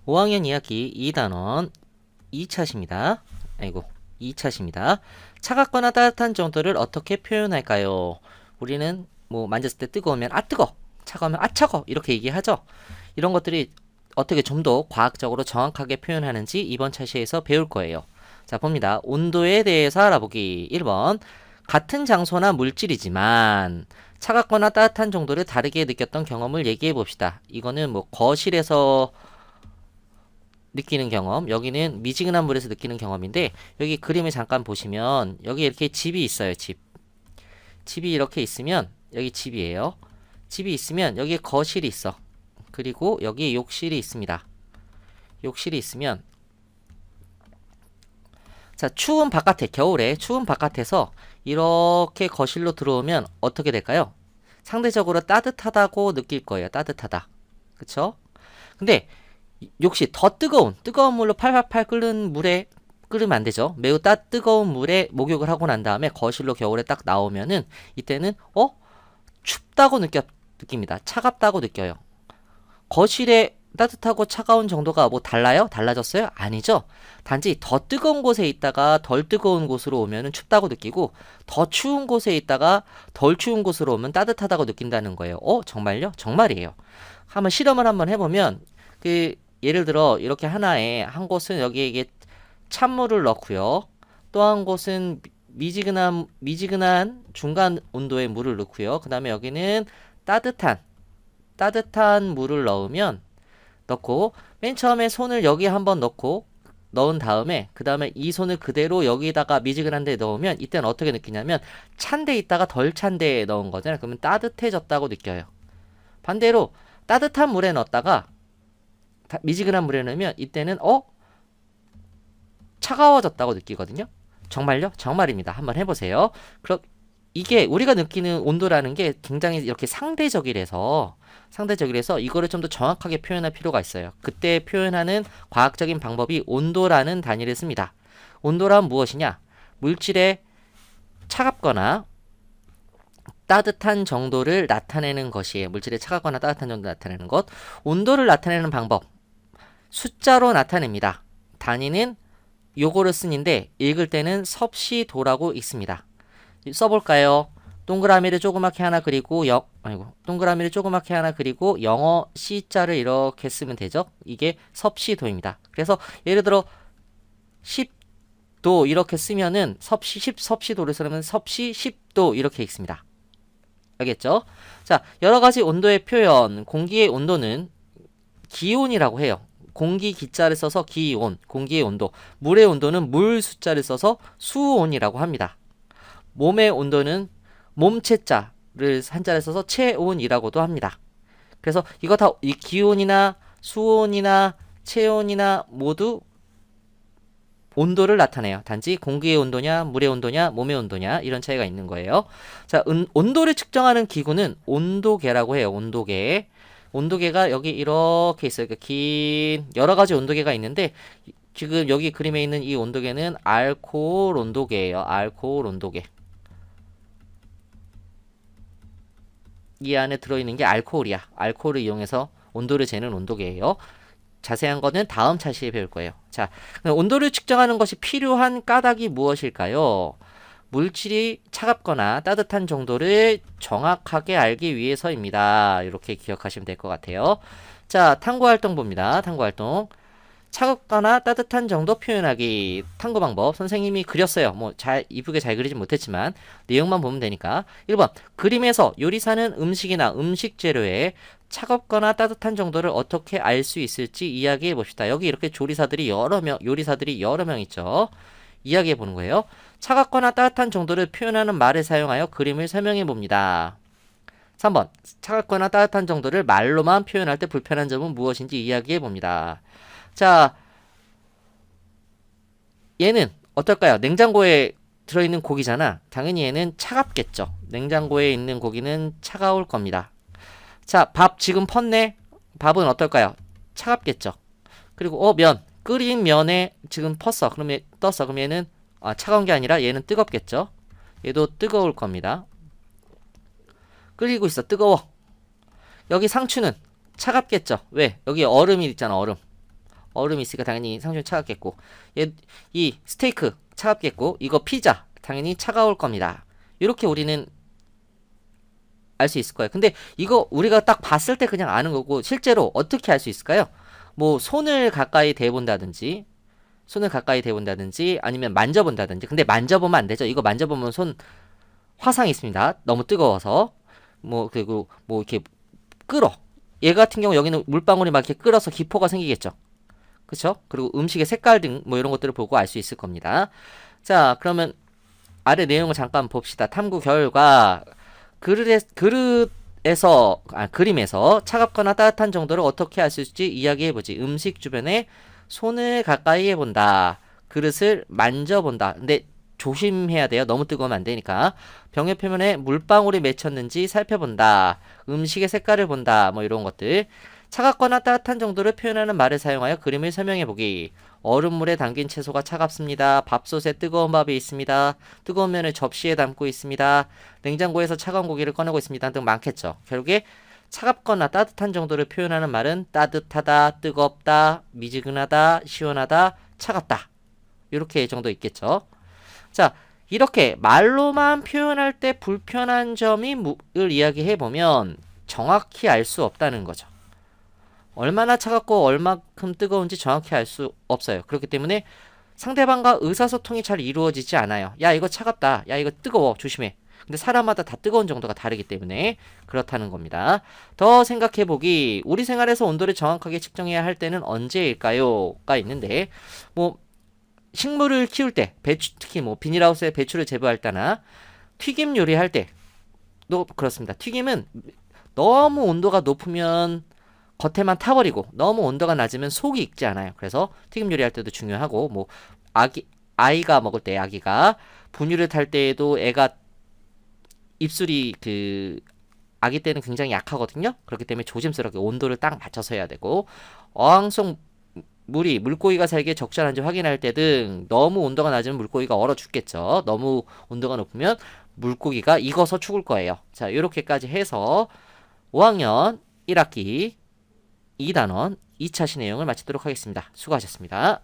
5학년 이야기 2단원 2차시입니다. 아이고, 2차시입니다. 차갑거나 따뜻한 정도를 어떻게 표현할까요? 우리는 뭐 만졌을 때 뜨거우면 아 뜨거, 차가우면 아 차거 이렇게 얘기하죠. 이런 것들이 어떻게 좀 더 과학적으로 정확하게 표현하는지 이번 차시에서 배울 거예요. 자, 봅니다. 온도에 대해서 알아보기. 1번. 같은 장소나 물질이지만 차갑거나 따뜻한 정도를 다르게 느꼈던 경험을 얘기해 봅시다. 이거는 뭐 거실에서 느끼는 경험, 여기는 미지근한 물에서 느끼는 경험인데, 여기 그림을 잠깐 보시면 여기 이렇게 집이 있어요. 집이 이렇게 있으면 여기 집이에요. 집이 있으면 여기에 거실이 있어. 그리고 여기 욕실이 있습니다. 욕실이 있으면, 자, 추운 바깥에, 겨울에 추운 바깥에서 이렇게 거실로 들어오면 어떻게 될까요? 상대적으로 따뜻하다고 느낄 거예요. 따뜻하다. 그쵸? 근데 욕실, 더 뜨거운 물로 팔팔팔 끓는 물에 끓으면 안 되죠. 매우 뜨거운 물에 목욕을 하고 난 다음에 거실로 겨울에 딱 나오면은 이때는 춥다고 느낍니다. 차갑다고 느껴요. 거실에 따뜻하고 차가운 정도가 뭐 달라요? 달라졌어요? 아니죠. 단지 더 뜨거운 곳에 있다가 덜 뜨거운 곳으로 오면은 춥다고 느끼고, 더 추운 곳에 있다가 덜 추운 곳으로 오면 따뜻하다고 느낀다는 거예요. 정말요? 정말이에요. 한번 실험을 한번 해보면, 예를 들어 이렇게 하나에 한 곳은 여기에 이게 찬물을 넣고요. 또 한 곳은 미지근한 중간 온도의 물을 넣고요. 그 다음에 여기는 따뜻한 물을 넣고 맨 처음에 손을 여기 한번 넣은 다음에 그 다음에 이 손을 그대로 여기다가 미지근한 데 넣으면 이때는 어떻게 느끼냐면 찬 데 있다가 덜 찬 데에 넣은 거잖아요. 그러면 따뜻해졌다고 느껴요. 반대로 따뜻한 물에 넣었다가 미지근한 물에 넣으면 이때는 차가워졌다고 느끼거든요. 정말요? 정말입니다. 한번 해보세요. 그럼 이게 우리가 느끼는 온도라는 게 굉장히 이렇게 상대적이라서 이거를 좀 더 정확하게 표현할 필요가 있어요. 그때 표현하는 과학적인 방법이 온도라는 단위를 씁니다. 온도란 무엇이냐? 물질의 차갑거나 따뜻한 정도를 나타내는 것이에요. 물질의 차갑거나 따뜻한 정도를 나타내는 것. 온도를 나타내는 방법. 숫자로 나타냅니다. 단위는 요거를 쓰는데 읽을 때는 섭씨도라고 읽습니다. 써볼까요? 동그라미를 조그맣게 하나 그리고 동그라미를 조그맣게 하나 그리고 영어 C자를 이렇게 쓰면 되죠. 이게 섭씨도입니다. 그래서 예를 들어 10도 이렇게 쓰면은 섭씨도를 쓰면 섭씨 10도 이렇게 읽습니다. 알겠죠? 자, 여러 가지 온도의 표현. 공기의 온도는 기온이라고 해요. 공기 기자를 써서 기온, 공기의 온도. 물의 온도는 물 숫자를 써서 수온이라고 합니다. 몸의 온도는 몸체자를 한자를 써서 체온이라고도 합니다. 그래서 이거 다 이 기온이나 수온이나 체온이나 모두 온도를 나타내요. 단지 공기의 온도냐, 물의 온도냐, 몸의 온도냐 이런 차이가 있는 거예요. 자, 온도를 측정하는 기구는 온도계라고 해요. 온도계가 여기 이렇게 있어요. 긴 여러 가지 온도계가 있는데 지금 여기 그림에 있는 이 온도계는 알코올 온도계예요. 알코올 온도계. 이 안에 들어있는 게 알코올이야. 알코올을 이용해서 온도를 재는 온도계예요. 자세한 거는 다음 차시에 배울 거예요. 자, 온도를 측정하는 것이 필요한 까닭이 무엇일까요? 물질이 차갑거나 따뜻한 정도를 정확하게 알기 위해서입니다. 이렇게 기억하시면 될 것 같아요. 자, 탐구활동 봅니다. 탐구활동. 차갑거나 따뜻한 정도 표현하기. 탐구 방법. 선생님이 그렸어요. 뭐, 이쁘게 잘 그리진 못했지만, 내용만 보면 되니까. 1번. 그림에서 요리사는 음식이나 음식 재료에 차갑거나 따뜻한 정도를 어떻게 알 수 있을지 이야기해 봅시다. 여기 이렇게 요리사들이 여러 명 있죠. 이야기해 보는 거예요. 차갑거나 따뜻한 정도를 표현하는 말을 사용하여 그림을 설명해 봅니다. 3번. 차갑거나 따뜻한 정도를 말로만 표현할 때 불편한 점은 무엇인지 이야기해 봅니다. 자, 얘는 어떨까요? 냉장고에 들어있는 고기잖아. 당연히 얘는 차갑겠죠. 냉장고에 있는 고기는 차가울 겁니다. 자, 밥 지금 펐네? 밥은 어떨까요? 차갑겠죠. 그리고 끓인 면에 지금 떴어. 그럼 얘는 차가운 게 아니라 얘는 뜨겁겠죠. 얘도 뜨거울 겁니다. 끓이고 있어. 뜨거워. 여기 상추는 차갑겠죠. 왜? 여기 얼음이 있잖아. 얼음이 있으니까 당연히 상당히 차갑겠고, 이 스테이크 차갑겠고, 이거 피자 당연히 차가울 겁니다. 이렇게 우리는 알 수 있을 거예요. 근데 이거 우리가 딱 봤을 때 그냥 아는 거고, 실제로 어떻게 알 수 있을까요? 뭐 손을 가까이 대본다든지, 아니면 만져본다든지. 근데 만져보면 안 되죠. 이거 만져보면 손 화상이 있습니다. 너무 뜨거워서. 뭐 그리고 뭐 이렇게 끓어. 얘 같은 경우 여기는 물방울이 막 이렇게 끓어서 기포가 생기겠죠. 그쵸? 그리고 음식의 색깔 등 뭐 이런 것들을 보고 알 수 있을 겁니다. 자, 그러면 아래 내용을 잠깐 봅시다. 탐구 결과 그림에서 차갑거나 따뜻한 정도를 어떻게 알 수 있을지 이야기해보지. 음식 주변에 손을 가까이 해본다. 그릇을 만져본다. 근데 조심해야 돼요. 너무 뜨거우면 안 되니까. 병의 표면에 물방울이 맺혔는지 살펴본다. 음식의 색깔을 본다. 뭐 이런 것들. 차갑거나 따뜻한 정도를 표현하는 말을 사용하여 그림을 설명해보기. 얼음물에 담긴 채소가 차갑습니다. 밥솥에 뜨거운 밥이 있습니다. 뜨거운 면을 접시에 담고 있습니다. 냉장고에서 차가운 고기를 꺼내고 있습니다. 등 많겠죠. 결국에 차갑거나 따뜻한 정도를 표현하는 말은 따뜻하다, 뜨겁다, 미지근하다, 시원하다, 차갑다. 이렇게 정도 있겠죠. 자, 이렇게 말로만 표현할 때 불편한 점을 이야기해보면 정확히 알 수 없다는 거죠. 얼마나 차갑고 얼마큼 뜨거운지 정확히 알 수 없어요. 그렇기 때문에 상대방과 의사소통이 잘 이루어지지 않아요. 야, 이거 차갑다. 야, 이거 뜨거워. 조심해. 근데 사람마다 다 뜨거운 정도가 다르기 때문에 그렇다는 겁니다. 더 생각해보기. 우리 생활에서 온도를 정확하게 측정해야 할 때는 언제일까요? 가 있는데 뭐 식물을 키울 때, 특히 뭐 비닐하우스에 배추를 재배할 때나 튀김 요리할 때도 그렇습니다. 튀김은 너무 온도가 높으면 겉에만 타버리고 너무 온도가 낮으면 속이 익지 않아요. 그래서 튀김 요리할 때도 중요하고 뭐 아이가 먹을 때 아기가 분유를 탈 때에도 애가 입술이 아기 때는 굉장히 약하거든요. 그렇기 때문에 조심스럽게 온도를 딱 맞춰서 해야 되고 어항속 물고기가 살기에 적절한지 확인할 때 등 너무 온도가 낮으면 물고기가 얼어 죽겠죠. 너무 온도가 높으면 물고기가 익어서 죽을 거예요. 자, 이렇게까지 해서 5학년 1학기 2단원 2차시 내용을 마치도록 하겠습니다. 수고하셨습니다.